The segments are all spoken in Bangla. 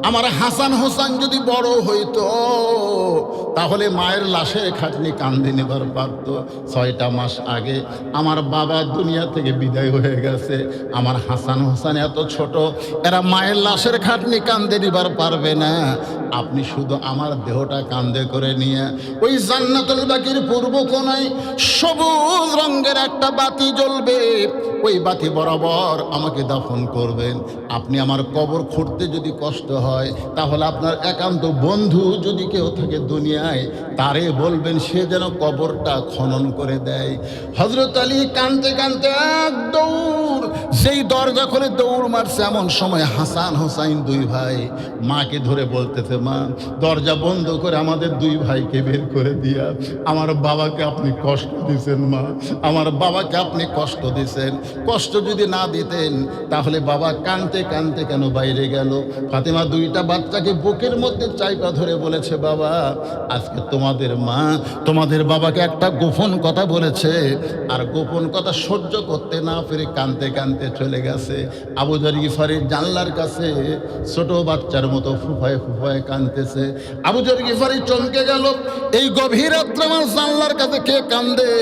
আমার হাসান হোসেন যদি বড় হইতো তাহলে মায়ের লাশের খাটনি কান্দে নেবার পারত। 6টা মাস আগে আমার বাবা দুনিয়া থেকে বিদায় হয়ে গেছে। আমার হাসান হোসেন এত ছোট, এরা মায়ের লাশের খাটনি কান্দে নিবার পারবে না। আপনি শুধু আমার দেহটা কান্দে করে নিয়ে ওই জান্নাতুল বাকির পূর্ব কোণায় সবুজ রঙের একটা বাতি জ্বলবে, ওই বাতি বরাবর আমাকে দাফন করবেন। আপনি আমার কবর খুঁড়তে যদি কষ্ট হয় তাহলে আপনার একান্ত বন্ধু যদি কেউ থাকে দুনিয়ায়, তারে বলবেন সে যেন কবরটা খনন করে দেয়। হযরত আলী কাঁদতে কাঁদতে এক দৌড়, যেই দরজা খুলে দৌড় মারছে, এমন সময় হাসান হোসাইন দুই ভাই মাকে ধরে বলতেছে, মা দরজা বন্ধ করে আমাদের দুই ভাইকে বের করে দিয়া আমার বাবাকে আপনি কষ্ট দিছেন। মা আমার বাবাকে আপনি কষ্ট দিছেন, কষ্ট যদি না দিতেন তাহলে বাবা কাঁদতে কাঁদতে কেন বাইরে গেল। ফাতেমা দুইটা বাচ্চাকে বুকের মধ্যে চাইপা ধরে বলেছে, বাবা আজকে তোমাদের মা তোমাদের বাবাকে একটা গোপন কথা বলেছে, আর গোপন কথা সহ্য করতে না পেরে কাঁদতে কাঁদতে চলে গেছে। আবু যর গিফারির জানলার কাছে ছোট বাচ্চার মতো ফুফায় ফুফায় কাঁদতেছে। আবু যর গিফারি চমকে গেল, এই গভীর রাত্রে আমার জানলার কাছে কে কান্দে?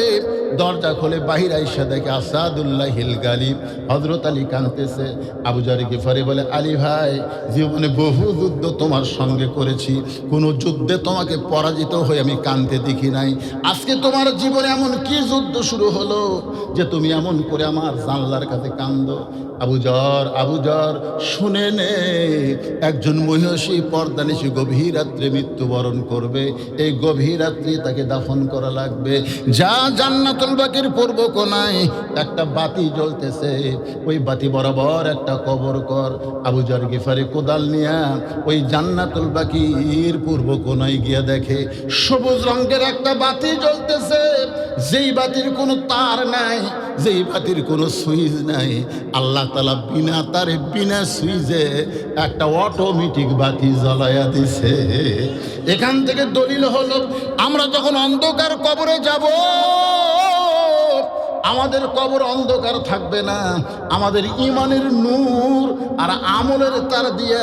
দরজা খুলে বাহির আইসা দেখে আসাদুল্লাহ হিল গালিব হযরত আলী কাঁদতেছে। আবু যর গিফারি বলে, আলী ভাই জীবনে বহু যুদ্ধ তোমার সঙ্গে করেছি, কোনো যুদ্ধে তোমাকে পরাজিত হয়ে আমি কাঁদতে দেখি নাই। আজকে তোমার জীবনে এমন কি যুদ্ধ শুরু হলো যে তুমি এমন করে আমার জানলার কাছে কান্দো? আবু যর শুনে নে, একজন মহিষী পর্দানিশী গভীর রাত্রে মৃত্যুবরণ করবে, এই গভীর রাত্রে তাকে দাফন করা লাগবে। যা জান্নাতুল বাকির পূর্ব কোণায় একটা বাতি জ্বলতেছে, ওই বাতি বরাবর একটা কবর কর। আবু যর গিফারি কোদাল নিয়া ওই জান্নাতুল বাকির পূর্ব কোণায় গিয়া দেখে সবুজ রঙের একটা বাতি জ্বলতেছে, যেই বাতির কোনো তার নাই, যেই বাতির কোনো সুইচ নাই। আল্লাহ তাআলা বিনা তারে বিনা সুইচে একটা অটোমেটিক বাতি জ্বলাইয়া দিছে। এখান থেকে দলিল হলো, আমরা যখন অন্ধকার কবরে যাব, আমাদের কবর অন্ধকার থাকবে না। আমাদের ইমানের নূর আর আমলের তার দিয়ে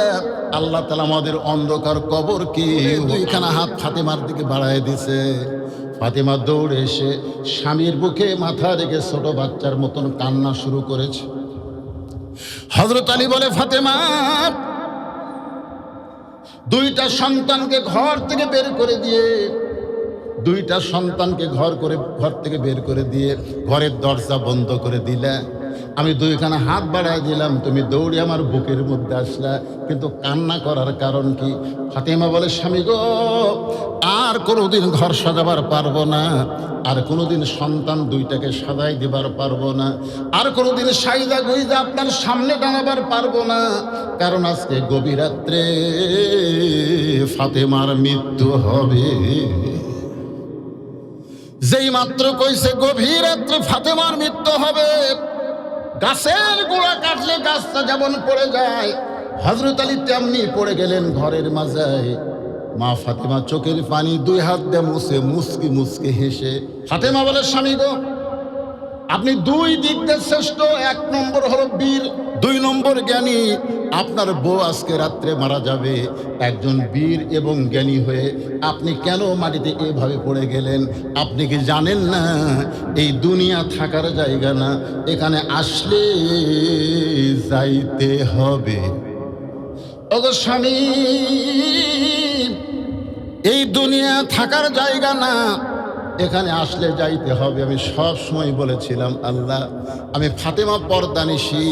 আল্লাহ তাআলা আমাদের অন্ধকার কবরকে দুইখানা হাত ফাতেমার দিকে বাড়ায় দিছে। ফাতেমা দৌড়ে এসে স্বামীর বুকে মাথা রেখে ছোট বাচ্চার মতন কান্না শুরু করেছে। হযরত আলী বলে, ফাতেমা দুইটা সন্তানকে ঘর থেকে বের করে দিয়ে, দুইটা সন্তানকে ঘর থেকে বের করে দিয়ে ঘরের দরজা বন্ধ করে দিলে, আমি দুইখানা হাত বাড়ায় দিলাম, তুমি দৌড়ে আমার বুকের মধ্যে আসলা, কিন্তু কান্না করার কারণ কি? ফাতেমা বলে, স্বামী গো, আর কোনোদিন ঘর সাজাবার পারবো না, আর কোনোদিন সন্তান দুইটাকে সাজাই দিবার পারবো না, আর কোনোদিন সাইদা গুইজা আপনার সামনে টানাবার পারবো না, কারণ আজকে গভীর রাত্রে ফাতেমার মৃত্যু হবে। যেই মাত্র কইছে গভীর রাত্রে ফাতেমার মৃত্যু হবে, গাছের গোড়া কাটলে গাছটা যেমন পড়ে যায়, হযরত আলী তেমনি পড়ে গেলেন ঘরের মাঝে। মা ফাতেমা চোখের পানি দুই হাত দিয়ে মুছে মুচকি মুচকি হেসে ফাতেমা বলে, স্বামী গো, আপনি দুই দিক দিয়ে শ্রেষ্ঠ। 1 নম্বর হলো বীর, 2 নম্বর জ্ঞানী। আপনার বউ আজকে রাত্রে মারা যাবে, একজন বীর এবং জ্ঞানী হয়ে আপনি কেন মাটিতে এভাবে পড়ে গেলেন? আপনি কি জানেন না এই দুনিয়া থাকার জায়গা না, এখানে আসলে যাইতে হবে। ওগো স্বামী, এই দুনিয়া থাকার জায়গা না, এখানে আসলে যাইতে হবে। আমি সব সময় বলেছিলাম, আল্লাহ আমি ফাতেমা পর্দানিশী,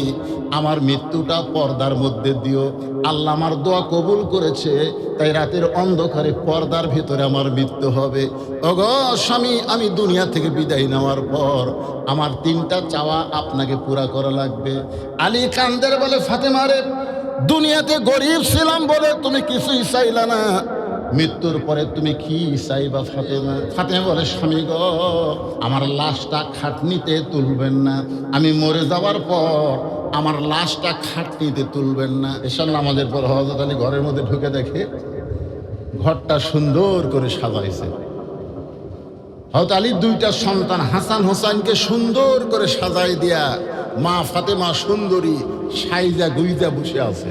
আমার মৃত্যুটা পর্দার মধ্যে দিও। আল্লাহ আমার দোয়া কবুল করেছে, তাই রাতের অন্ধকারে পর্দার ভিতরে আমার মৃত্যু হবে। ওগো স্বামী, আমি দুনিয়া থেকে বিদায় নেওয়ার পর আমার 3টা চাওয়া আপনাকে পুরা করা লাগবে। আলী কান্দের বলে, ফাতেমারে, দুনিয়াতে গরিব ছিলাম বলে তুমি কিছুই চাইলা না, মৃত্যুর পরে তুমি কি চাইবা ফাতেমা? ফাতেমা বলে, স্বামী গো, আমার লাশটা খাটনিতে তুলবেন না, আমি মরে যাওয়ার পর আমার লাশটা খাটনিতে তুলবেন না। এসব নামাজের পর হযরত আলী ঘরের মধ্যে ঢুকে দেখে ঘরটা সুন্দর করে সাজাইছে। হযরত আলীর 2টা সন্তান হাসান হোসেনকে সুন্দর করে সাজাই দিয়া মা ফাতেমা সুন্দরী সাইজা গুইজা বসে আছে।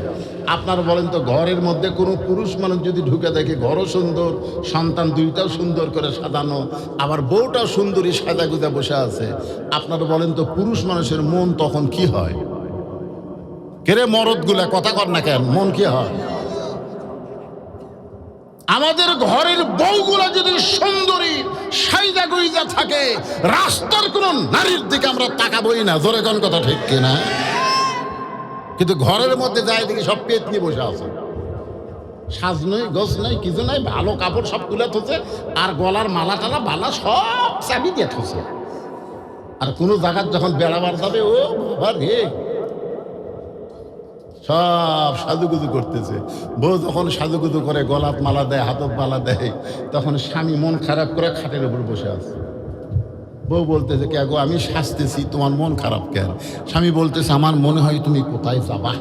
আপনার বলেন তো, ঘরের মধ্যে কোনো পুরুষ মানুষ যদি ঢুকে দেখে ঘরও সুন্দর, সন্তান দুইটাও সুন্দর করে সাজানো, আবার বউটাও সুন্দরী সাজা গুজা বসে আছে, আপনার বলেন তো পুরুষ মানুষের মন তখন কি হয়? কেরে মরদগুলা কথা কর না কেন, মন কি হয়? আমাদের ঘরের বউগুলা যদি সুন্দরী সাইজা গুইজা থাকে, রাস্তার কোন নারীর দিকে আমরা তাকাবই না। জোরে কোন কথা ঠিক কিনা? কিন্তু ঘরের মধ্যে যায় দেখি সব পেতনি বসে আছে, সাজ নই গোছ নাই কিছু নাই, ভালো কাপড় সব তুলে থুছে, আর গলার মালা টালা বালা সব চাবি দিয়ে থুছে। আর কোনো জায়গার যখন বেড়াবার যাবে, ও বাবা রে, সব সাজুগুজু করতেছে। বউ যখন সাজুগুজু করে, গলাত মালা দেয়, হাতত মালা দেয়, তখন স্বামী মন খারাপ করে খাটের উপর বসে আছে। বউ বলতেছে, কে গো আমি সাজতেছি, তোমার মন খারাপ কেন? স্বামী বলতেছে, আমার মনে হয় তুমি কোথায় যাবা।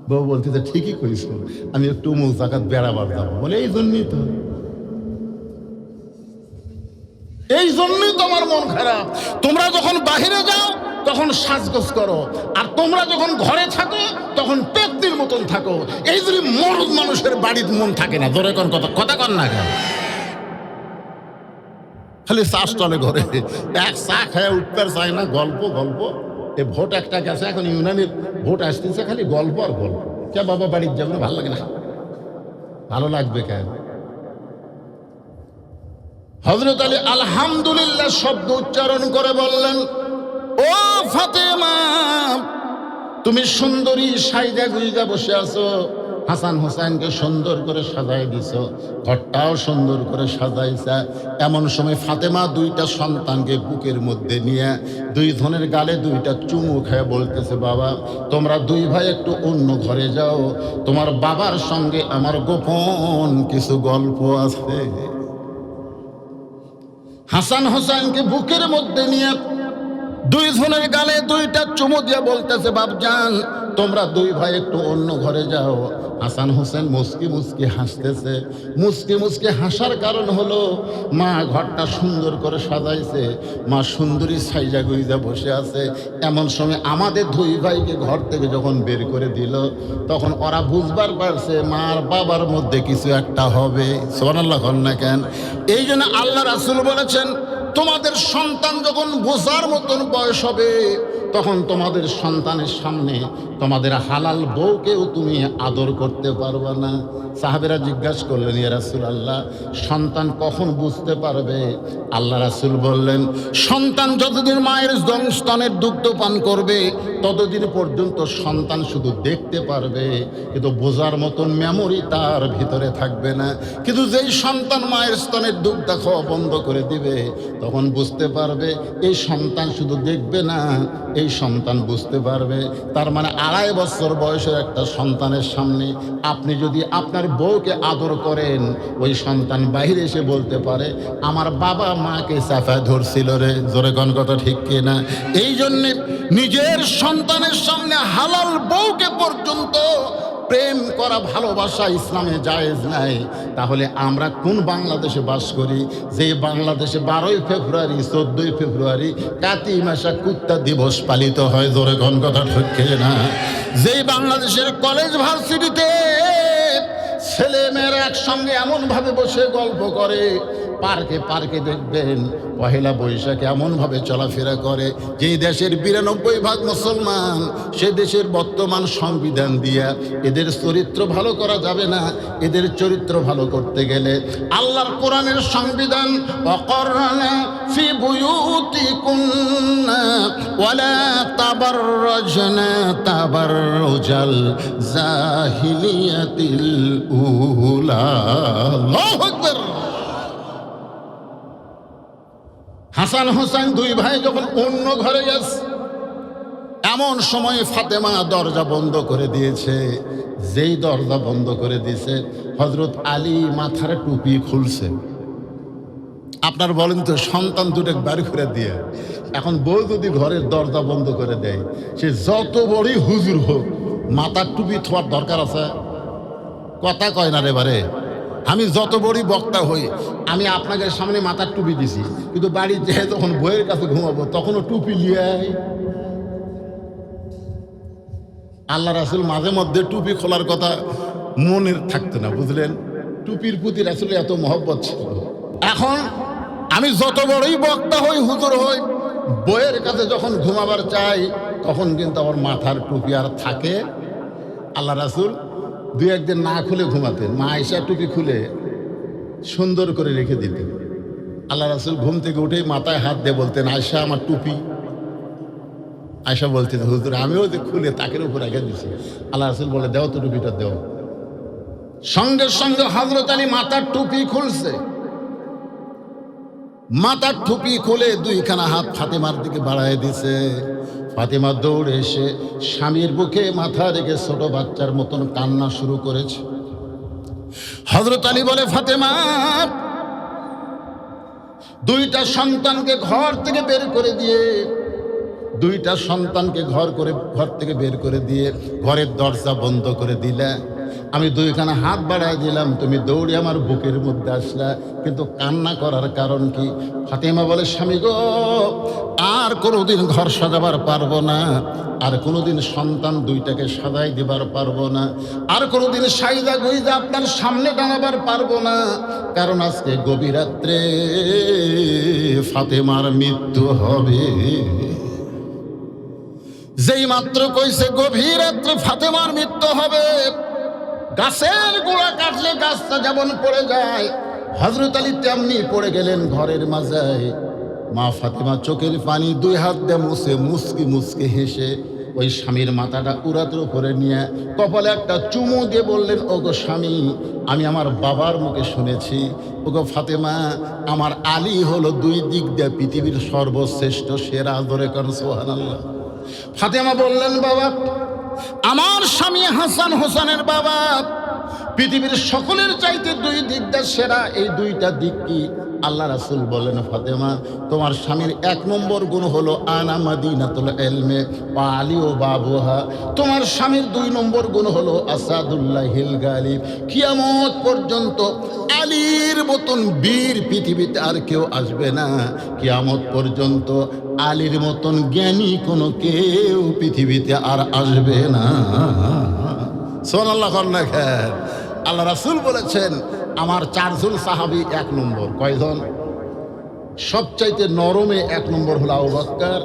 বউ বলতেছে, ঠিকই কইছো, আমি একটু মুখ জাকাত বেড়াবার যাবো। বলে, এই জন্যই তো আমার মন খারাপ। তোমরা যখন বাহিরে যাও তখন সাজগোজ করো, আর তোমরা যখন ঘরে থাকো তখন পেতনির মতন থাকো। এই যদি মরদ মানুষের বাড়ির মন থাকে না। ধরে কোন কথা কথা কন না কেন? খালি চা স্টলে ঘরে এক চা খায় উঠতে চায় না, গল্প গল্প। এ ভোট একটা গেছে, এখন ইউনানির ভোট আসতেছে, খালি গল্প আর গল্প। কে বাবা বাড়ির যাবে না? ভালো লাগে না? ভালো লাগবে কেন? হযরত আলী আলহামদুলিল্লাহ শব্দ উচ্চারণ করে বললেন, ও ফাতেমা, তুমি সুন্দরী সাইজা গুইজা বসে আছো, হাসান হোসেনকে সুন্দর করে সাজাই দিছো, ঘরটাও সুন্দর করে সাজাইছা। এমন সময় ফাতেমা দুইটা সন্তানকে বুকের মধ্যে নিয়ে দুই ধনের গালে দুইটা চুমু খেয়ে বলতেছে, বাবা তোমরা দুই ভাই একটু অন্য ঘরে যাও, তোমার বাবার সঙ্গে আমার গোপন কিছু গল্প আছে। হাসান হোসেনকে বুকের মধ্যে নিয়ে দুই ধনের গালে দুইটা চুমু দিয়ে বলতেছে, বাপজান তোমরা দুই ভাই একটু অন্য ঘরে যাও। হাসান হোসেন মুস্কি মুস্কি হাসতেছে। মুস্কি মুস্কি হাসার কারণ হলো, মা ঘরটা সুন্দর করে সাজাইছে, মা সুন্দরী সাইজা গুইজা বসে আছে। এমন সময় আমাদের দুই ভাইকে ঘর থেকে যখন বের করে দিল, তখন ওরা বুঝবার পারছে মার বাবার মধ্যে কিছু একটা হবে। সুবহানাল্লাহ কন না কেন? এই জন্য আল্লাহ রাসূল বলেছেন, তোমাদের সন্তান যখন বোঝার মতন বয়স হবে, তখন তোমাদের সন্তানের সামনে তোমাদের হালাল বউকেও তুমি আদর করতে পারবে না। সাহাবেরা জিজ্ঞাসা করলেন, ইয়া রাসূলুল্লাহ, সন্তান কখন বুঝতে পারবে? আল্লাহ রাসূল বললেন, সন্তান যতদিন মায়ের স্তনের দুগ্ধ পান করবে ততদিন পর্যন্ত সন্তান শুধু দেখতে পারবে, কিন্তু বোঝার মতন মেমোরি তার ভিতরে থাকবে না। কিন্তু যেই সন্তান মায়ের স্তনের দুগ্ধ খাওয়া বন্ধ করে দিবে, তখন বুঝতে পারবে। এই সন্তান শুধু দেখবে না, এই সন্তান বুঝতে পারবে। তার মানে 2.5 বছর বয়সের একটা সন্তানের সামনে আপনি যদি আপনার বউকে আদর করেন, ওই সন্তান বাইরে এসে বলতে পারে, আমার বাবা মাকে চাপায় ধরছিল রে। জোরে কোন কথা ঠিক কিনা? এই জন্যে নিজের সন্তানের সামনে হালাল বউকে পর্যন্ত প্রেম করা, ভালোবাসা ইসলামে জায়েজ নাই। তাহলে আমরা কোন বাংলাদেশে বাস করি, যে বাংলাদেশে 12ই ফেব্রুয়ারি 14ই ফেব্রুয়ারি কাতি মাসা কুত্তা দিবস পালিত হয়? জোরে কোন কথা ঠিক না? যেই বাংলাদেশের কলেজ ভার্সিটিতে ছেলে মেয়েরা একসঙ্গে এমনভাবে বসে গল্প করে, পার্কে পার্কে দেখবেন পহেলা বৈশাখে এমনভাবে চলাফেরা করে, যেই দেশের 92% মুসলমান, সে দেশের বর্তমান সংবিধান দিয়া এদের চরিত্র ভালো করা যাবে না। এদের চরিত্র ভালো করতে গেলে আল্লাহর কোরআনের সংবিধান, ওয়াকরনা ফি বুয়ুতিকুন্না ওয়ালা তাবাররাজনা তাবাররুজাল জাহিলিয়াতিল উলা। আল্লাহু আকবার। হাসান হোসেন দুই ভাই যখন অন্য ঘরে গেছে, এমন সময় ফাতেমা দরজা বন্ধ করে দিয়েছে। যেই দরজা বন্ধ করে দিয়েছে, হযরত আলী মাথার টুপি খুলছে। আপনার বলেন তো, সন্তান দুটো বার করে দিয়ে এখন বউ যদি ঘরের দরজা বন্ধ করে দেয়, সে যত বড়ই হুজুর হোক, মাথার টুপি থোয়ার দরকার আছে? কথা কয় না রে বারে। আমি যত বড়ই বক্তা হই, আমি আপনাকে সামনে মাথার টুপি দিছি, কিন্তু বাড়ির যেয়ে তখন বইয়ের কাছে ঘুমাবো তখনও টুপি লিয়ে আল্লাহ রাসূল মাঝে মধ্যে টুপি খোলার কথা মনে থাকতো না, বুঝলেন? টুপির প্রতি রাসূল এত মহব্বত ছিল। এখন আমি যত বড়ই বক্তা হই, হুজুর হই, বইয়ের কাছে যখন ঘুমাবার চাই তখন কিন্তু আমার মাথার টুপি আর থাকে। আল্লাহ রাসূল দুই একদিন না খুলে ঘুমাতেন, মা আয়েশা টুপি খুলে সুন্দর করে রেখে দিতেন। আল্লাহ রাসূল ঘুম থেকে উঠেই মাথায় হাত দিয়ে বলতেন, আয়েশা আমার টুপি। আয়েশা বলতেন, হুজুর আমিও যে খুলে তাকের উপর রেখে দিছি। আল্লাহ রাসূল বলে, দেও তো টুপিটা দেও। সঙ্গে সঙ্গে হযরত আলী মাথার টুপি খুলছে। মাথার টুপি খুলে দুইখানা হাত ফাতেমার দিকে বাড়ায় দিছে। ফাতেমা দৌড়ে এসে স্বামীর বুকে মাথা রেখে ছোট বাচ্চার মতন কান্না শুরু করেছে। হযরত আলী বলে, ফাতেমা, দুইটা সন্তানকে ঘর থেকে বের করে দিয়ে ঘর থেকে বের করে দিয়ে ঘরের দরজা বন্ধ করে দিলে। আমি দুইখানা হাত বাড়ায় দিলাম, তুমি দৌড়ে আমার বুকের মধ্যে আসলা, কিন্তু কান্না করার কারণ কি? ফাতেমা বলে, স্বামী গো, আর কোনোদিন ঘর সাজাবার পারবো না, আর কোনোদিন সন্তান দুইটাকে সাজাই দিবার পারবো না, আর কোনোদিন সাইদা গুইজা আপনার সামনে টানাবার পারবো না, কারণ আজকে গভীর রাত্রে ফাতেমার মৃত্যু হবে। যেই মাত্র কইছে গভীর রাত্রে ফাতেমার মৃত্যু হবে, গাছের গোড়া কাটলে গাছটা যেমন পড়ে যায়, হযরত আলী তেমনি পড়ে গেলেন ঘরের মাঝে। মা ফাতেমা চোখের পানি দুই হাত দিয়ে মুছে মুচকি মুচকি হেসে ওই স্বামীর মাথাটা উরাতের উপরে নিয়ে কপালে একটা চুমু দিয়ে বললেন, ওগো স্বামী, আমি আমার বাবার মুখে শুনেছি, ওগো ফাতেমা, আমার আলী হলো দুই দিক দিয়ে পৃথিবীর সর্বশ্রেষ্ঠ সেরা। ধরে করেন সুবহানাল্লাহ। ফাতেমা বললেন, বাবা, আমার স্বামী হাসান হোসেনের বাবা পৃথিবীর সকলের চাইতে দুই দিক দিয়ে সেরা। এই দুইটা দিক কি? আল্লাহ রাসূল বলেন, ফাতেমা, তোমার স্বামীর এক নম্বর গুণ হলো আনা মাদিনাতুল ইলমে ওয়া আলী ও বাবুহা। তোমার স্বামীর দুই নম্বর গুণ হলো আসাদুল্লাহিল গালিব। কিয়ামত পর্যন্ত আলীর মতন বীর পৃথিবীতে আর কেউ আসবে না। কিয়ামত পর্যন্ত আলীর মতন জ্ঞানী কোনো কেউ পৃথিবীতে আর আসবে না। সুবহানাল্লাহ। আল্লাহ রাসূল বলেছেন, আমার চারজন সাহাবী এক নম্বর। কয়জন? সবচাইতে নরমে এক নম্বর হলো আবু বকর,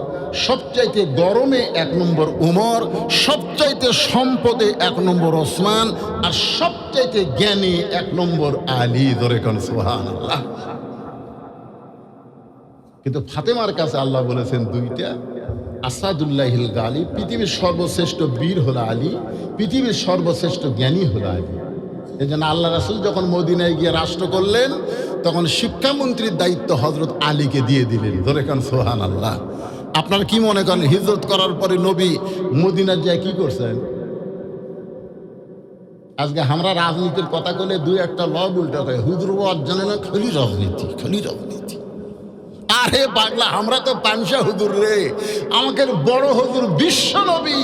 সবচাইতে গরমে এক নম্বর উমর, সবচাইতে সম্পদে এক নম্বর ওসমান, আর সবচাইতে জ্ঞানী এক নম্বর আলী। ধরে কোন সুবহানাল্লাহ। কিন্তু ফাতেমার কাছে আল্লাহ বলেছেন দুইটা, আসাদুল্লাহিল গালিব, পৃথিবীর সর্বশ্রেষ্ঠ বীর হলো আলী, পৃথিবীর সর্বশ্রেষ্ঠ জ্ঞানী হলো আলী। এই জন্য আল্লাহ রাসূল যখন মদিনায় গিয়ে রাষ্ট্র করলেন, তখন শিক্ষামন্ত্রীর দায়িত্ব হযরত আলীকে দিয়ে দিলেন। ধরে কান সুবহানাল্লাহ। আপনার কি মনে করেন, হিজরত করার পরে নবী মদিনায় গিয়ে কি করছেন? আজকে আমরা রাজনীতির কথা বলে দুই একটা ল উল্টা হয়, হুজুর অর্জনে না, খালি রাজনীতি, খালি রাজনীতি। আরে পাগলা, আমরা তো পানসা হুজুর রে। আমাদের বড় হুজুর বিশ্ব নবী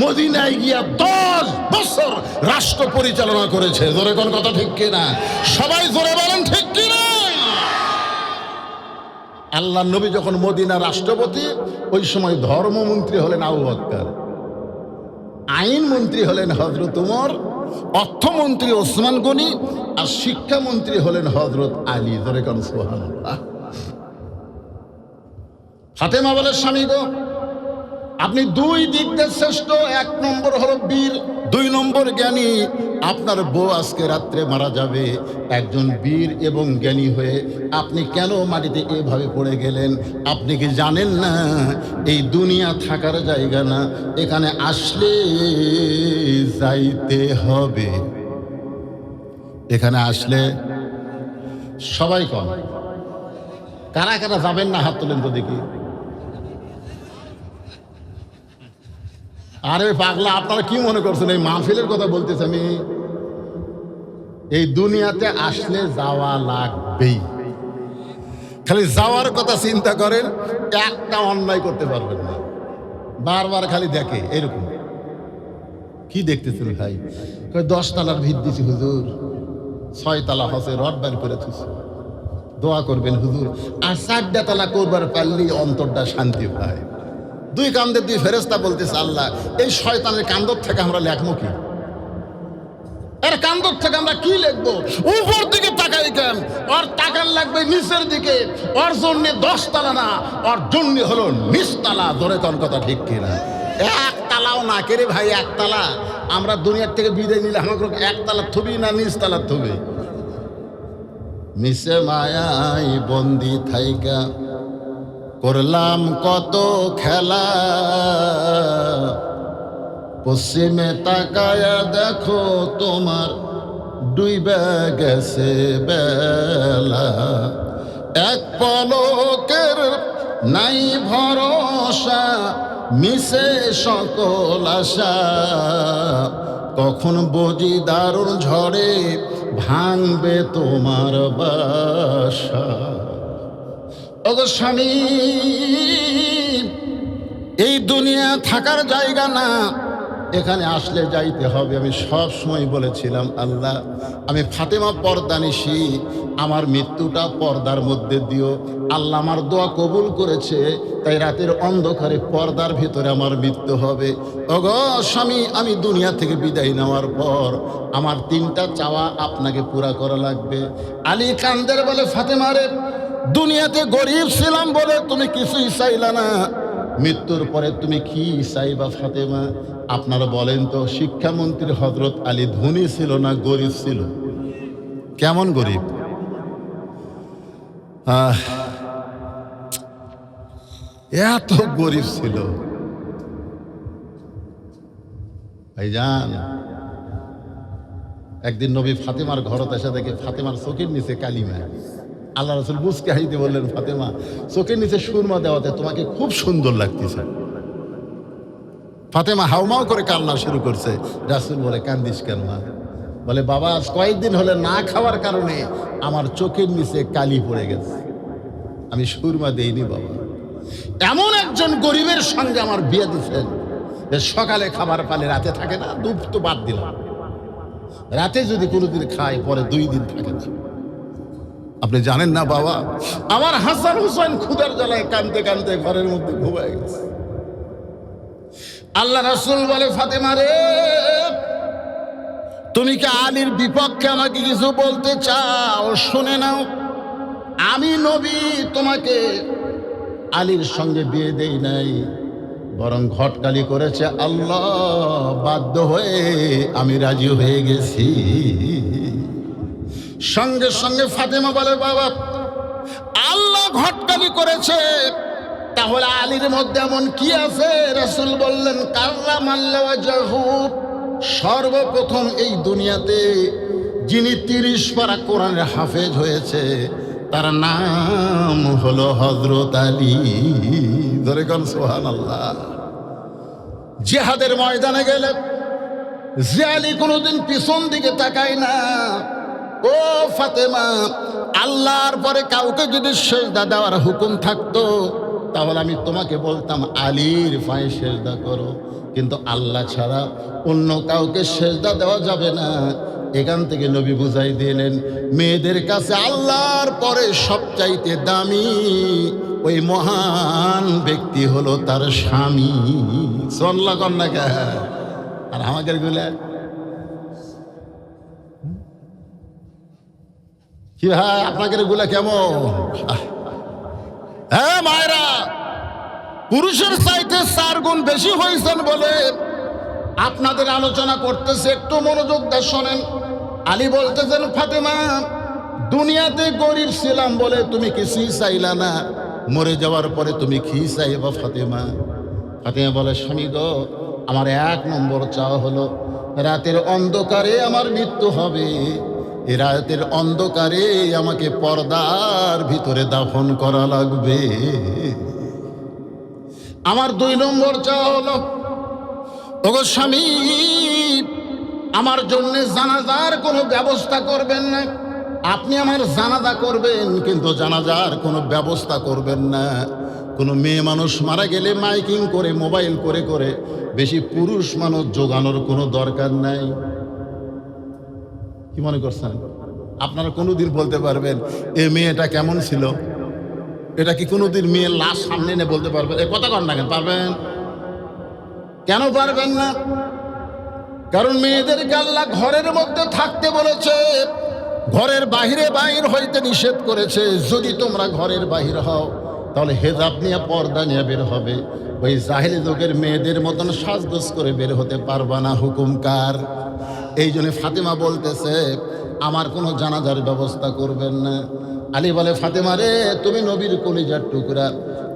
মদিনায় গিয়া 10 বছর রাষ্ট্র পরিচালনা করেছে। জোরে কোন কথা ঠিক কিনা? সবাই জোরে বলেন ঠিক কিনা? আল্লাহ নবী যখন মদিনার রাষ্ট্রপতি, ওই সময় ধর্মমন্ত্রী হলেন আবু বকর, আইন মন্ত্রী হলেন হযরত উমর, অর্থমন্ত্রী ওসমান গনি, আর শিক্ষামন্ত্রী হলেন হযরত আলী। জোরে কোন সুবহানাল্লাহ। ফাতেমা বলে, স্বামী গো, আপনি দুই দিক দিয়ে শ্রেষ্ঠ। এক নম্বর হলো বীর, দুই নম্বর জ্ঞানী। আপনার বউ আজকে রাত্রে মারা যাবে। একজন বীর এবং জ্ঞানী হয়ে আপনি কেন মাটিতে এভাবে পড়ে গেলেন? আপনি কি জানেন না এই দুনিয়া থাকার জায়গা না, এখানে আসলে যাইতে হবে। এখানে আসলে সবাই কম, কারা কারা যাবেন না হাত তোলেন তো দেখি। আরে পাগলা, আপনারা কি মনে করছেন এই মাহফিলের কথা বলতেছি আমি? এই দুনিয়াতে আসলে যাওয়া লাগবেই। খালি যাওয়ার কথা চিন্তা করেন, একটা অন্যায় করতে পারবেন না। বারবার খালি দেখে এরকম। কি দেখতেছেন ভাই? 10 তলার ভিত দিছি হুজুর, 6 তালা হসে রড বের করে থুছে। দোয়া করবেন হুজুর, আর 4টা তালা করবার পারলেই অন্তরটা শান্তি পায়। 2 কান্দে 2 ফেরেশতা বলতেছে, আল্লাহ এই শয়তানের কান্দর থেকে আমরা লেখবো কি? এর কান্দর থেকে আমরা কি লিখবো? উপর দিকে তাকাই কেন? ওর তাকান লাগবে নিচের দিকে। ওর জন্য 10 তালা না, ওর জন্য হলো নিচতলা। ধরে কোন কথা ঠিক কিনা? 1 তালাও না কেরে ভাই, 1 তালা। আমরা দুনিয়ার থেকে বিদায় নিলে আমাকে 1 তালা থবি না নিচতলা থবি? মিশে মায়াই বন্দি থাইকা করলাম কত খেলা, পশ্চিমে তাকায়া দেখো তোমার ডুইবে গেছে বেলা। এক পলকের নাই ভরসা, মিশে সকল আশা, কখন বুঝি দারুণ ঝড়ে ভাঙবে তোমার বাসা। ওগো স্বামী, এই দুনিয়া থাকার জায়গা না, এখানে আসলে যাইতে হবে। আমি সব সময় বলেছিলাম, আল্লাহ আমি ফাতেমা পর্দানিশী, আমার মৃত্যুটা পর্দার মধ্যে দিও। আল্লাহ আমার দোয়া কবুল করেছে, তাই রাতের অন্ধকারে পর্দার ভিতরে আমার মৃত্যু হবে। ওগো স্বামী, আমি দুনিয়া থেকে বিদায় নেওয়ার পর আমার 3টা চাওয়া আপনাকে পুরা করা লাগবে। আলী কান্দের বলে, ফাতেমারে, দুনিয়াতে গরিব ছিলাম বলে তুমি কিছুই চাইলা না, মৃত্যুর পরে তুমি কি চাইবা ফাতেমা? আপনারা বলেন তো, শিক্ষামন্ত্রী হযরত আলী ধনী ছিল না গরিব ছিল? কেমন গরিব? এত গরিব ছিল ভাইজান। একদিন নবী ফাতেমার ঘরত এসে দেখে ফাতেমার চোখের নিচে কালিমা। আল্লাহ রাসূল মুস্কে হাসিতে বললেন, ফাতেমা, চোখের নিচে সুরমা দেওয়াতে তোমাকে খুব সুন্দর লাগতেছে। ফাতেমা হাউমাউ করে কান্না শুরু করছে। রাসূল বলে, কান্দিস কেন মা? বলে, বাবা আজ কয়েকদিন হলে না খাওয়ার কারণে আমার চোখের নিচে কালি পড়ে গেছে, আমি সুরমা দেইনি বাবা। এমন একজন গরিবের সঙ্গে আমার বিয়ে দিচ্ছেন যে সকালে খাবার পালে রাতে থাকে না। দুধ তো বাদ দিলাম, রাতে যদি কোনোদিন খায় পরে 2 দিন থাকে না। আপনি জানেন না বাবা, আমার হাসান হুসাইন ক্ষুধার জ্বালায় কাঁদতে কাঁদতে ঘরের মধ্যে ঘুমায় গেছে। আল্লাহ রাসূল বলে, ফাতেমা রে, তুমি কি আলীর বিপক্ষে আমাকে কিছু বলতে চাও? শুনে নাও, আমি নবী তোমাকে আলীর সঙ্গে বিয়ে দেই নাই, বরং ঘটকালি করেছে আল্লাহ। বাধ্য হয়ে আমি রাজি হয়ে গেছি। সঙ্গে সঙ্গে ফাতেমা বলে, বাবা আল্লাহ ঘটকালি করেছে, তাহলে আলীর মধ্যে এমন কি আছে? রাসূল বললেন, কাররামাল্লাহু ওয়াজহু, সর্বপ্রথম এই দুনিয়াতে যিনি 30 পারা কোরআনের হাফেজ হয়েছে তার নাম হলো হযরত আলী। ধরে কোন সুবহানাল্লাহ। জিহাদের ময়দানে গেলে যে আলী কোনোদিন পিছন দিকে তাকায় না। ও ফাতেমা, আল্লাহর পরে কাউকে যদি সেজদা দেওয়ার হুকুম থাকতো তাহলে আমি তোমাকে বলতাম আলীর পায়ে সেজদা করো, কিন্তু আল্লাহ ছাড়া অন্য কাউকে সেজদা দেওয়া যাবে না। এখান থেকে নবী বুঝাই দিলেন, মেয়েদের কাছে আল্লাহর পরে সবচাইতে দামি ওই মহান ব্যক্তি হলো তার স্বামী। সল্লা কন্যা। আর আমাদের গুলা কি হয়? আপনাদের গুলা কেমন? হ্যাঁ মায়েরা, পুরুষের চাইতে 4 গুণ বেশি হয়েছেন বলে আপনাদের আলোচনা করতেছে, একটু মনোযোগ দিয়ে শোনেন। আলী বলতেছেন, ফাতেমা, দুনিয়াতে গরিব ছিলাম বলে তুমি কিছুই চাইলা না, মরে যাওয়ার পরে তুমি কি চাইবা ফাতেমা? ফাতেমা বলে, স্বামী গো, আমার 1 নম্বর চাওয়া হলো রাতের অন্ধকারে আমার মৃত্যু হবে, এই রাতের অন্ধকারে আমাকে পর্দার ভিতরে দাফন করা লাগবে। আমার 2 নম্বর চাওয়া হলো, ওগো স্বামী, আমার জন্য জানাজার কোনো ব্যবস্থা করবেন না। আপনি আমার জানাজা করবেন, কিন্তু জানাজার কোনো ব্যবস্থা করবেন না। কোনো মেয়ে মানুষ মারা গেলে মাইকিং করে, মোবাইল করে করে বেশি পুরুষ মানুষ জোগানোর কোনো দরকার নাই। কি মনে করছেন? আপনারা কোনোদিন বলতে পারবেন এ মেয়েটা কেমন ছিল? এটা কি কোনোদিন মেয়ের লাশ সামনে এনে বলতে পারবেন? এ কথা কন না কেন? পারবেন? কেন পারবেন না? কারণ মেয়েদেরকে আল্লাহ ঘরের মধ্যে থাকতে বলেছে, ঘরের বাহিরে বাহির হইতে নিষেধ করেছে। যদি তোমরা ঘরের বাহির হও তাহলে হেজাব নিয়ে পর্দা নিয়ে বের হবে। ওই জাহেলি যুগের মেয়েদের মতন সাজগোজ করে বের হতে পারবা না। হুকুম কার? এই জন্য ফাতেমা বলতেছে আমার কোনো জানাজার ব্যবস্থা করবেন না। আলী বলে ফাতেমা রে, তুমি নবীর কলিজার টুকরা,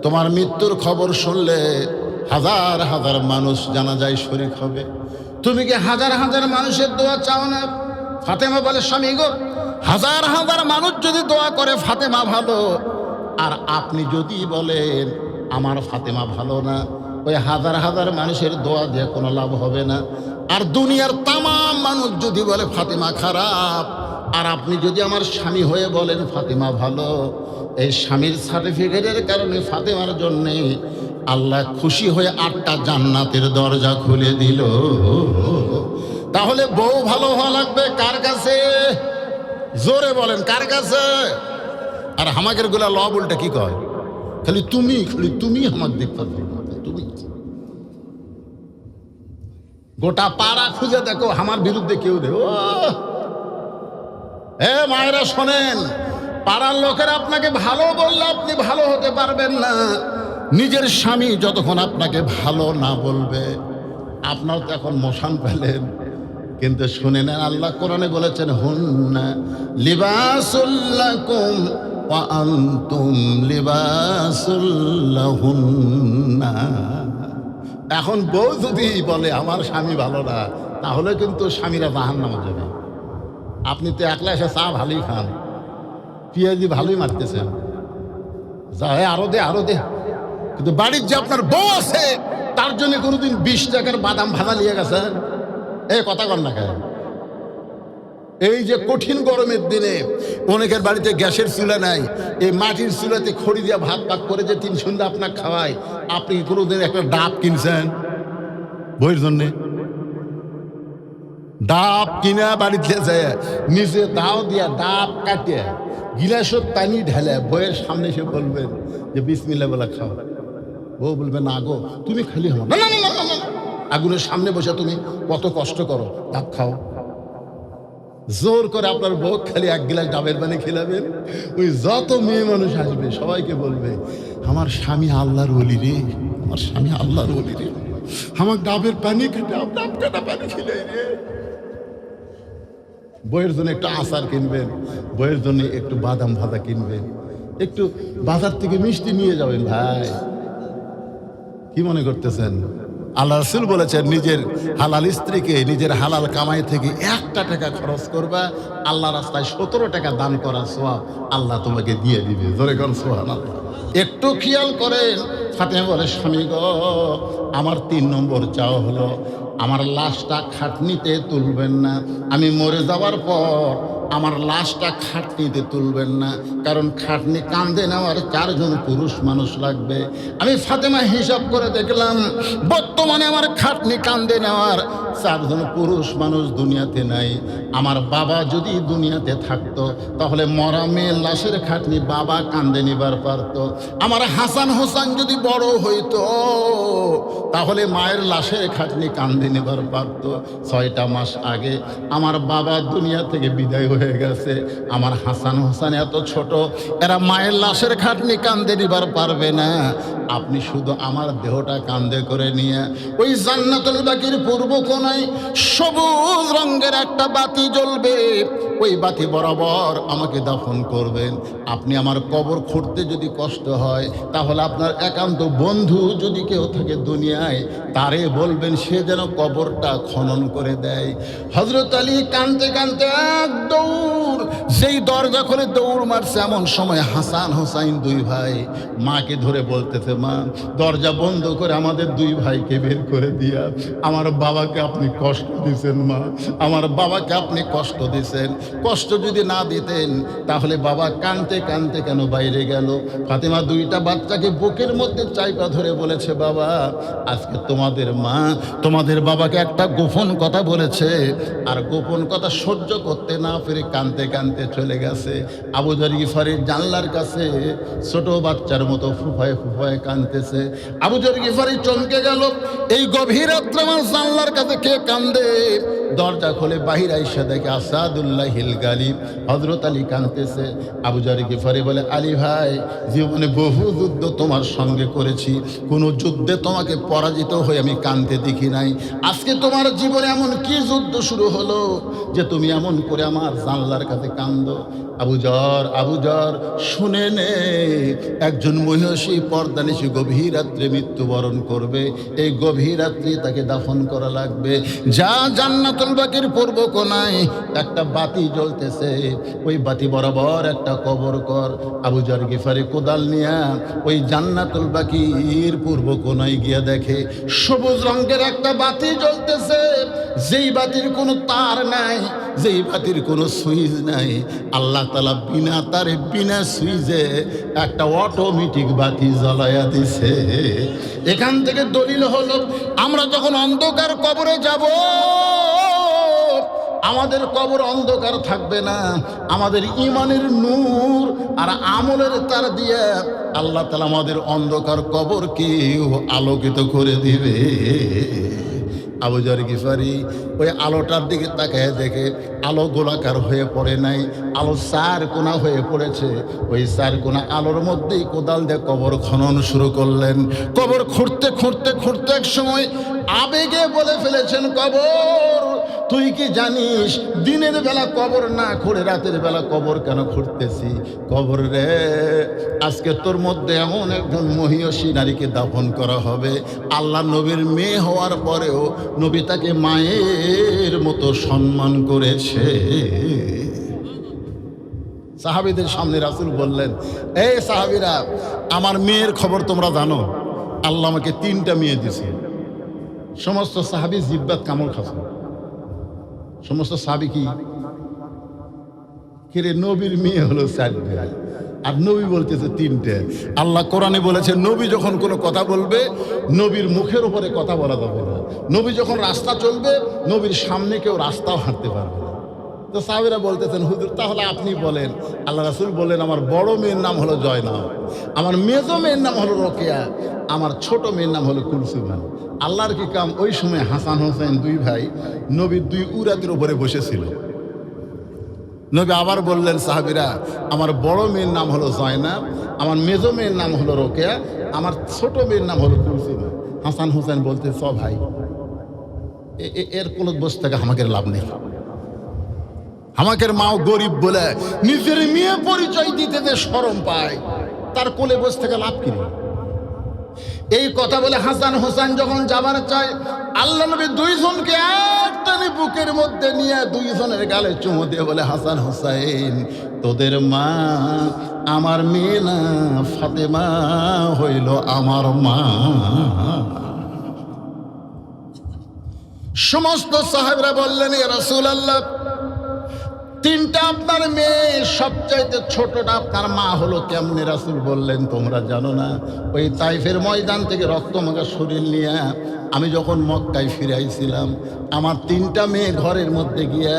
তোমার মৃত্যুর খবর শুনলে হাজার হাজার মানুষ জানাজায় শরীক হবে, তুমি কি হাজার হাজার মানুষের দোয়া চাও না? ফাতেমা বলে স্বামী গো, হাজার হাজার মানুষ যদি দোয়া করে ফাতেমা ভালো, আর আপনি যদি বলেন আমার ফাতেমা ভালো না, ওই হাজার হাজার মানুষের দোয়া দিয়ে কোনো লাভ হবে না। আর দুনিয়ার তামাম মানুষ যদি বলে ফাতেমা খারাপ, আর আপনি যদি আমার স্বামী হয়ে বলেন ফাতেমা ভালো, এই স্বামীর সার্টিফিকেটের কারণে ফাতেমার জন্যে আল্লাহ খুশি হয়ে 8টা জান্নাতের দরজা খুলে দিল। তাহলে বউ ভালো হওয়া লাগবে কার কাছে? জোরে বলেন কার কাছে? আর আমাদের গুলা ল বলটা কি কয়? খালি তুমি আমার দেখতে তুমি। গোটা পাড়া খুঁজে দেখো আমার বিরুদ্ধে কেউ দেব। এ মায়েরা শোনেন, পাড়ার লোকেরা আপনাকে ভালো বললে আপনি ভালো হতে পারবেন না। নিজের স্বামী যতক্ষণ আপনাকে ভালো না বলবে, আপনার তো এখন মশান পেলেন। কিন্তু শুনে নেন, আল্লাহ কোরআনে বলেছেন হুন্না লিবাসুল লাকুম ওয়া আনতুম লিবাসুল লাহুন্না। এখন বউ যদি বলে আমার স্বামী ভালো না, তাহলে কিন্তু স্বামীরা জাহান্নামে যাবে। আপনি তো একলা এসে চা ভালোই খান, পেঁয়াজি ভালোই মারতেছেন, যা আরো দে। কিন্তু বাড়ির যে আপনার বউ আছে তার জন্য কোনোদিন 20 টাকার বাদাম ভাজা নিয়ে গেছেন? এই কথা কর না কেন? এই যে কঠিন গরমের দিনে অনেকের বাড়িতে গ্যাসের চুলা নাই, এই মাটির চুলাতে খড়ি দিয়ে ভাত পাক করে যে 3 সন্ধ্যা আপনাকে খাওয়ায়, আপনি কোনোদিন একটা ডাব কিনছেন বইয়ের জন্যে? ডাব কিনা বাড়িতে যায় নিজে দাও দিয়া ডাব কাটিয়ে গিলাসত পানি ঢেলে বইয়ের সামনে এসে বলবেন যে বিসমিল্লাহ বলে খাও। ও বলবে না গো, তুমি খালি হো না। আগুনের সামনে বসে তুমি কত কষ্ট করো, ডাব খাও। জোর করে আপনার বউ খালি 1 গিলাস ডাবের পানি খেলাবেন। ওই যত মেয়ে মানুষ আসবে সবাইকে বলবে আমার স্বামী আল্লাহর ওলি রে, আমার স্বামী আল্লাহর ওলি রে, আমার ডাবের পানি ডাব কাটা পানি খেলে রে। বইয়ের জন্য একটু আচার কিনবেন, বইয়ের জন্য একটু বাদাম ভাজা কিনবেন, একটু বাজার থেকে মিষ্টি নিয়ে যাবেন। ভাই কি মনে করতেছেন? আল্লাহ রাসূল বলেছেন নিজের হালাল স্ত্রীকে নিজের হালাল কামাই থেকে 1টা টাকা খরচ করবা, আল্লাহ রাস্তায় 17 টাকা দান করা সওয়াব আল্লাহ তোমাকে দিয়ে দিবে। জোরে কোন সুবহানাল্লাহ। একটু খেয়াল করেন। ফাতেমা বলে স্বামী গো, আমার 3 নম্বর চাওয়া হলো আমার লাশটা খাটনিতে তুলবেন না। আমি মরে যাওয়ার পর আমার লাশটা খাটনিতে তুলবেন না, কারণ খাটনি কাঁধে নেওয়ার 4 জন পুরুষ মানুষ লাগবে। আমি ফাতেমা হিসাব করে দেখলাম বর্তমানে আমার খাটনি কাঁধে নেওয়ার 4 জন পুরুষ মানুষ দুনিয়াতে নাই। আমার বাবা যদি দুনিয়াতে থাকতো তাহলে মরা মেয়ের লাশের খাটনি বাবা কাঁধে নিবার পারত। আমার হাসান হোসেন যদি বড় হইতো তাহলে মায়ের লাশের খাটনি কাঁধে নেবার পারত। 6টা মাস আগে আমার বাবা দুনিয়া থেকে বিদায় হয়ে গেছে। আমার হাসান হোসেন এত ছোট, এরা মায়ের লাশের খাটনি কাঁধে নিবার পারবে না। আপনি শুধু আমার দেহটা কাঁধে করে নিয়ে ওই জান্নাতুল বাকির পূর্ব কোণায় সবুজ রঙের একটা বাতি জ্বলবে, ওই বাতি বরাবর আমাকে দাফন করবেন। আপনি আমার কবর খুঁড়তে যদি কষ্ট হয় তাহলে আপনার একান্ত বন্ধু যদি কেউ থাকে দুনিয়ায়, তারে বলবেন সে যেন কবরটা খনন করে দেয়। হযরত আলী কাঁদতে কাঁদতে এক দৌড়, যেই দরজা খুলে দৌড় মারছে, এমন সময় হাসান হোসাইন 2 ভাই মাকে ধরে বলতেছে মা দরজা বন্ধ করে আমাদের 2 ভাইকে বের করে দিয়া আমার বাবাকে আপনি কষ্ট দিছেন। মা আমার বাবাকে আপনি কষ্ট দিছেন, কষ্ট যদি না দিতেন তাহলে বাবা কাঁদতে কাঁদতে কেন বাইরে গেল? ফাতেমা 2টা বাচ্চাকে বুকের মধ্যে চাইপা ধরে বলেছে বাবা আজকে তোমাদের মা তোমাদের বাবাকে একটা গোপন কথা বলেছে, আর গোপন কথা সহ্য করতে না পেরে কাঁদতে কাঁদতে চলে গেছে। আবু যর গিফারির জানলার কাছে ছোট বাচ্চার মতো ফুফায় ফুফায় কাঁদতেছে। আবু যর গিফারি চমকে গেল, এই গভীর রাত্রে আমার জানলার কাছে কে কান্দে? দরজা খুলে বাহির আইসা দেখে আসাদুল্লাহিল গালিব হযরত আলী কাঁদতেছে। আবু যর গিফারি বলে, আলী ভাই, জীবনে বহু যুদ্ধ তোমার সঙ্গে করেছি, কোনো যুদ্ধে তোমাকে পরাজিত হয়ে আমি কাঁদতে দেখি নাই। আজকে তোমার জীবনে এমন কি যুদ্ধ শুরু হলো যে তুমি এমন করে আমার জানলার কাছে কান্দো? আবু যর শুনে নে, একজন মহিষী পর্দানিশী গভীর রাত্রে মৃত্যুবরণ করবে। এই গভীর রাত্রি তাকে দাফন করা লাগবে। যা জান্নাতুল বাকির পূর্ব কোণায় একটা বাতি জ্বলতেছে, ওই বাতি বরাবর একটা কবর কর। আবু যর গিফারি কোদাল নিয়া ওই জান্নাতুল বাকির পূর্ব কোণায় গিয়া দেখে সবুজ রঙের একটা বাতি জ্বলতেছে, যেই বাতির কোনো তার নাই, যেই বাতির কোনো সুইচ নাই। আল্লাহ তাআলা বিনা তারে বিনা সুইচে একটা অটোমেটিক বাতি জ্বালায়া দিছে। এখান থেকে দলিল হলো, আমরা যখন অন্ধকার কবরে যাব, আমাদের কবর অন্ধকার থাকবে না। আমাদের ঈমানের নূর আর আমলের তার দিয়ে আল্লাহ তাআলা আমাদের অন্ধকার কবরকে আলোকিত করে দিবে। আবু যর গিফারি ওই আলোটার দিকে তাকায় দেখে আলো গোলাকার হয়ে পড়ে নাই, আলো চার কোনা হয়ে পড়েছে। ওই চার কোনা আলোর মধ্যেই কোদাল দিয়ে কবর খনন শুরু করলেন। কবর খুঁড়তে খুঁড়তে খুঁড়তে এক সময় আবেগে বলে ফেলেছেন, কবর তুই কি জানিস দিনের বেলা কবর না খুঁড়ে রাতের বেলা কবর কেন খুঁড়তেছি? কবর রে, আজকে তোর মধ্যে এমন একজন মহিয়সী নারীকে দাফন করা হবে, আল্লাহ নবীর মেয়ে হওয়ার পরেও নবী তাকে মায়ের মতো সম্মান করেছে। সাহাবীদের সামনে রাসূল বললেন, এই সাহাবীরা, আমার মেয়ের খবর তোমরা জানো? আল্লাহ আমাকে 3টা মেয়ে দিছে। সমস্ত সাহাবী জিব্বাত কামড় খাচ্ছে। সমস্ত সাহাবী কি রে, নবীর মেয়ে হলো 4টে, আর নবী বলতেছে 3টে। আল্লাহ কোরআনে বলেছে, নবী যখন কোনো কথা বলবে, নবীর মুখের উপরে কথা বলা যাবে না। নবী যখন রাস্তা চলবে, নবীর সামনে কেউ রাস্তাও হাঁটতে পারবে না। তো সাহাবীরা বলতেছেন, হুজুর তাহলে আপনি বলেন। আল্লাহ রাসূল বললেন, আমার বড় মেয়ের নাম হলো জয়নাব, আমার মেজো মেয়ের নাম হলো রোকেয়া, আমার ছোট মেয়ের নাম হলো কুলসুমা। আল্লাহর কি কাম, ওই সময় হাসান হোসেন 2 ভাই নবীর 2 উরাতের উপরে বসেছিল। নবী আবার বললেন, সাহাবীরা, আমার বড় মেয়ের নাম হলো জয়নাব, আমার মেজো মেয়ের নাম হলো রোকেয়া, আমার ছোট মেয়ের নাম হলো কুলসুমা। হাসান হোসেন বলতে, ভাই এর কোলত বসে থেকে আমাকে লাভ নেই। আমাকে মাও গরিব বলে নিজের মেয়ে পরিচয় দিতে যে শরম পায়, তার কোলে বসে থেকে লাভ কি? এই কথা বলে হাসান হোসেন যখন যাবার চায়, আল্লাহ নবী 2 জনকে একটানে বুকের মধ্যে নিয়ে 2 জনের গালে চুমু দিয়ে বলে, হাসান হোসেন, তোদের মা আমার মেয়ে না, ফাতেমা হইল আমার মা। সমস্ত সাহাবীরা বললেন, ইয়া রাসূলুল্লাহ, 3টা আপনার মেয়ে, সবচাইতে ছোটটা আপনার মা হলো কেমনে? রাসূল বললেন, তোমরা জানো না, ওই তাইফের ময়দান থেকে রক্তমাখা শরীর নিয়ে আমি যখন মক্কায় ফিরে আইছিলাম, আমার 3টা মেয়ে ঘরের মধ্যে গিয়া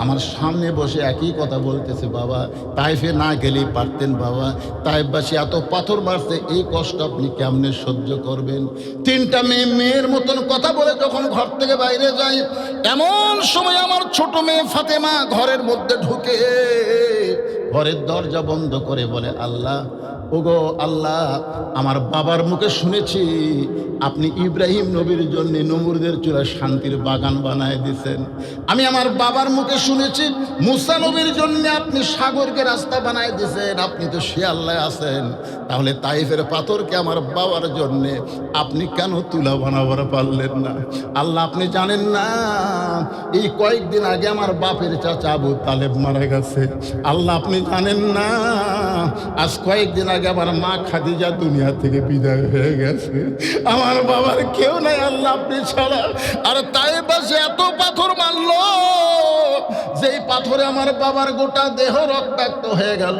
আমার সামনে বসে একই কথা বলতেছে, বাবা তাইফে না গেলেই পারতেন, বাবা তাইফবাসী এত পাথর মারছে, এই কষ্ট আপনি কেমনে সহ্য করবেন? 3টা মেয়ে মেয়ের মতন কথা বলে যখন ঘর থেকে বাইরে যায়, এমন সময় আমার ছোট মেয়ে ফাতেমা ঘরের মধ্যে ঢুকে ঘরের দরজা বন্ধ করে বলে, আল্লাহ, ওগো আল্লাহ, আমার বাবার মুখে শুনেছি আপনি ইব্রাহিম নবীর জন্য নমরুদের চূড়ায় শান্তির বাগান বানায় দিয়েছেন। আমি আমার বাবার মুখে শুনেছি মুসা নবীর জন্য আপনি সাগরকে রাস্তা বানায় দিয়েছেন। আপনি তো সে আল্লাহ আছেন, তাহলে তাইফের পাথরকে আমার বাবার জন্য আপনি কেন তুলা বানাবার পারলেন না? আল্লাহ, আপনি জানেন না, এই কয়েকদিন আগে আমার বাপের চাচা আবু তালেব মারা গেছে। আল্লাহ, আপনি জানেন না, আজ কয়েকদিন আগে আগে আমার মা খাদিজা দুনিয়া থেকে বিদায় হয়ে গেছে, আমার বাবার কেউ নাই আল্লাহ আপনি ছাড়া। আর তাই পাশে এত পাথর মারলো, যেই পাথরে আমার বাবার গোটা দেহ রক্তাক্ত হয়ে গেল।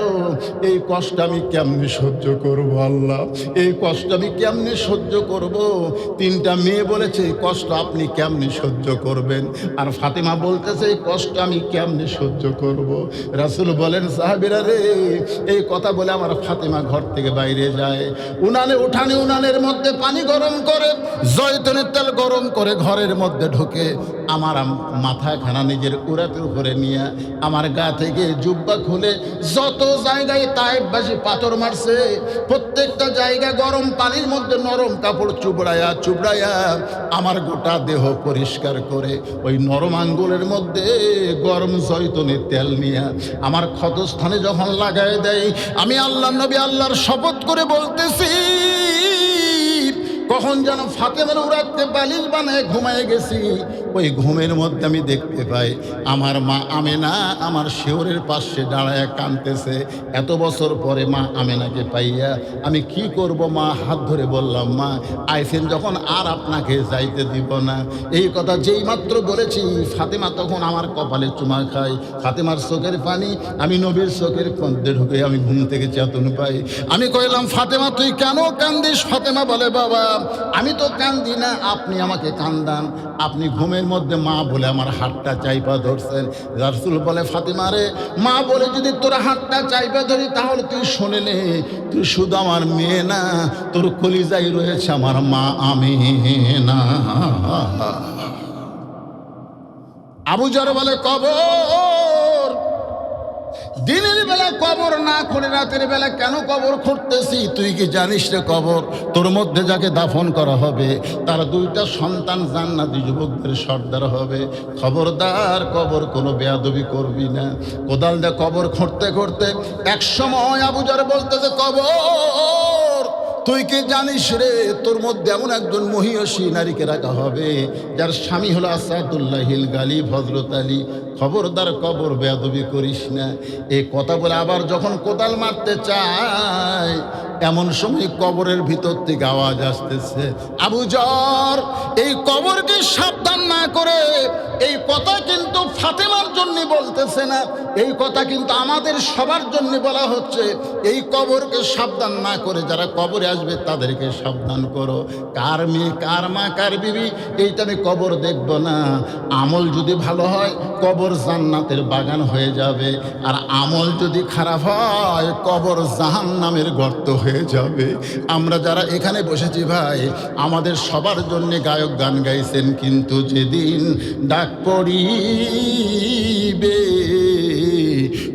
এই কষ্ট আমি কেমনে সহ্য করব আল্লাহ, এই কষ্ট আমি কেমনে সহ্য করব? তিনটা মেয়ে বলেছে এই কষ্ট আপনি কেমনে সহ্য করবেন? আর ফাতেমা বলতেছে এই কষ্ট আমি কেমনে সহ্য করব? রাসূল বলেন সাহাবীরা রে, এই কথা বলে আমার ফাতেমা ঘর থেকে বাইরে যায়, উনানের মধ্যে পানি গরম করে, জয়তুনের তেল গরম করে ঘরের মধ্যে ঢুকে আমার মাথাখানা নিজের উরাতের উপরে নিয়ে আমার গা থেকে জুব্বা খুলে যত জায়গায় তায়েববাসী পাথর মারছে প্রত্যেকটা জায়গা গরম পানির মধ্যে নরম কাপড় চুবড়ায়া আমার গোটা দেহ পরিষ্কার করে ওই নরম আঙ্গুলের মধ্যে গরম জয়তুনের তেল নিয়ে আমার ক্ষতস্থানে যখন লাগায় দেয়, আমি আল্লাহ নবী আল্লাহর শপথ করে বলতেছি, কখন যেন ফাতেমার উড়াতে বালিশ বানায় ঘুমায় গেছি, ওই ঘুমের মধ্যে আমি দেখতে পাই আমার মা আমেনা আমার শিওরের পাশে দাঁড়ায় কাঁদতেছে। এত বছর পরে মা আমেনাকে পাইয়া আমি কি করব? মা হাত ধরে বললাম, মা আইসেন যখন আর আপনাকে যাইতে দিব না। এই কথা যেই মাত্র বলেছি ফাতেমা তখন আমার কপালে চুমা খায়, ফাতেমার চোখের পানি আমি নবীর চোখের মধ্যে ঢুকে আমি ঘুম থেকে চেতন পাই। আমি কইলাম, ফাতেমা তুই কেন কান্দিস? ফাতেমা বলে, বাবা আমি তো কান্দি না, আপনি আমাকে কান্দান। আপনি ঘুমের মধ্যে মা বলে আমার হাতটা চাইপা ধরছেন। রাসূল বলে, ফাতেমা রে, মা বলে যদি তোর হাতটা চাইপা ধরি তাহলে তুই শুনে নে, তুই শুধু আমার মেয়ে না, তোর কলিজায় রয়েছে আমার মা আমেনা। আবু যর বলে, কবর দিনের বেলা কবর না করে রাতের বেলা কেন কবর খুঁড়তেছি? তুই কি জানিস রে কবর তোর মধ্যে যাকে দাফন করা হবে তার দুইটা সন্তান জান্নাতি যুবকদের সর্দার হবে। খবরদার কবর কোনো বেয়াদবি করবি না। কোদাল দিয়ে কবর খুঁড়তে খুঁড়তে এক সময় আবু যর বলতেছে, কবর তুই কি জানিস রে তোর মধ্যে এমন একজন মহিয়সী নারীকে রাখা হবে যার স্বামী হলো আসাদুল্লাহিল গালিব হযরত আলী। খবরদার কবর বেয়াদবি করিস না। এই কথা বলে আবার যখন কোদাল মারতে চায় এমন সময় কবরের ভিতর থেকে আওয়াজ আসতেছে, আবু যর এই কবরকে সাবধান না করে, এই কথা কিন্তু ফাতেমার জন্য বলতেছে না, এই কথা কিন্তু আমাদের সবার জন্য বলা হচ্ছে। এই কবরকে সাবধান না করে যারা কবরে আসবে তাদেরকে সাবধান করো। কার মেয়ে কার মা কার বিবি এইটা আমি কবর দেখব না। আমল যদি ভালো হয় কবর জান্নাতের বাগান হয়ে যাবে, আর আমল যদি খারাপ হয় কবর জাহান্নামের গর্ত হয়ে যাবে। আমরা যারা এখানে বসেছি ভাই, আমাদের সবার জন্য গায়ক গান গাইছেন, কিন্তু যেদিন ডাক পড়িবে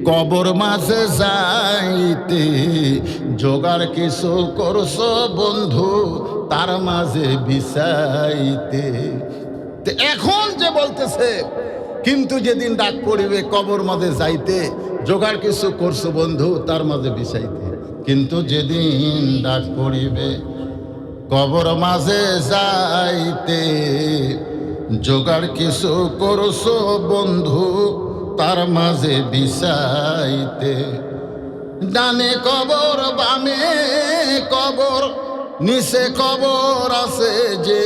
কবর মাঝে যাইতে, জোগাড় কিছু করছো বন্ধু তার মাঝে বিছাইতে। এখন যে বলতেছে, কিন্তু যেদিন ডাক পড়িবে কবর মাঝে যাইতে, জোগাড় কিছু করছো বন্ধু তার মাঝে বিছাইতে। কিন্তু যেদিন ডাক পড়িবে কবর মাঝে যাইতে, জোগাড় কিছু করছো বন্ধু তার মাঝে বিছাইতে। ডানে কবর বামে কবর নিচে কবর আছে যে,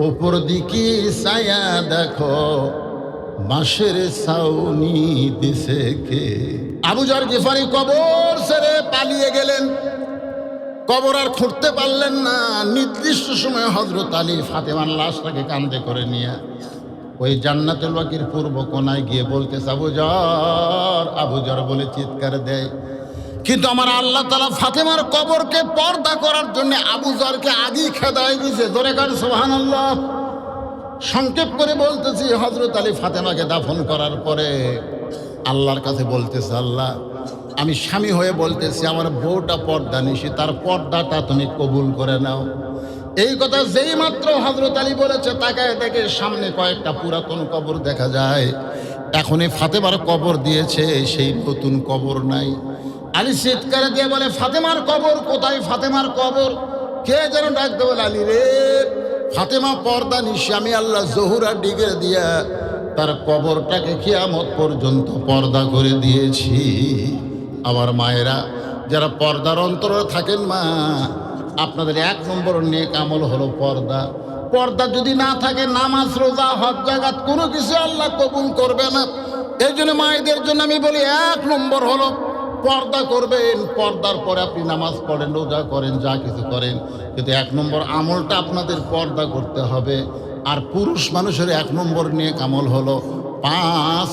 উপর দিকে ছায়া দেখো বাঁশের ছাউনি দিছে কে। আবু যর গিফারি কবর ছেড়ে পালিয়ে গেলেন, কবর আর খুঁড়তে পারলেন না। নির্দিষ্ট সময় হযরত আলী ফাতেমার লাশটাকে কাঁধে করে নিয়ে ওই জান্নাতুল বাকির পূর্ব কোনায় গিয়ে বলতেছে, আবু যর বলে চিৎকার দেয়। কিন্তু আমার আল্লাহ তাআলা ফাতেমার কবরকে পর্দা করার জন্য আবু যরকে আগেই খেদায় দিয়েছে। ধরে কার সুবহানাল্লাহ। সংক্ষেপ করে বলতেছি, হযরত আলী ফাতেমাকে দাফন করার পরে আল্লাহর কাছে বলতেছে, আল্লাহ আমি স্বামী হয়ে বলতেছি আমার বউটা পর্দা নিশি, তার পর্দাটা তুমি কবুল করে নাও। এই কথা যেই মাত্র হযরত আলী বলেছে, তাকায় দেখে সামনে কয়েকটা পুরাতন কবর দেখা যায়। এখনই ফাতেমার কবর দিয়েছে, সেই নতুন কবর নাই। আলী চিৎকারে দিয়ে বলে, ফাতেমার কবর কোথায়? ফাতেমার কবর কে যেন ডাকতে বলে, আলী রে ফাতেমা পর্দা নিশি, আমি আল্লাহ জহুরা ডিগে দিয়া তার কবরটাকে কিয়ামত পর্যন্ত পর্দা করে দিয়েছি। আমার মায়েরা, যারা পর্দার অন্তরে থাকেন মা, আপনাদের 1 নম্বর নেক আমল হলো পর্দা। পর্দা যদি না থাকে নামাজ রোজা হজ জাকাত কোনো কিছু আল্লাহ কবুল করবে না। এই জন্য মায়েদের জন্য আমি বলি 1 নম্বর হলো পর্দা করবেন। পর্দার পরে আপনি নামাজ পড়েন, রোজা করেন, যা কিছু করেন, কিন্তু 1 নম্বর আমলটা আপনাদের পর্দা করতে হবে। আর পুরুষ মানুষের 1 নম্বর নেক আমল হলো 5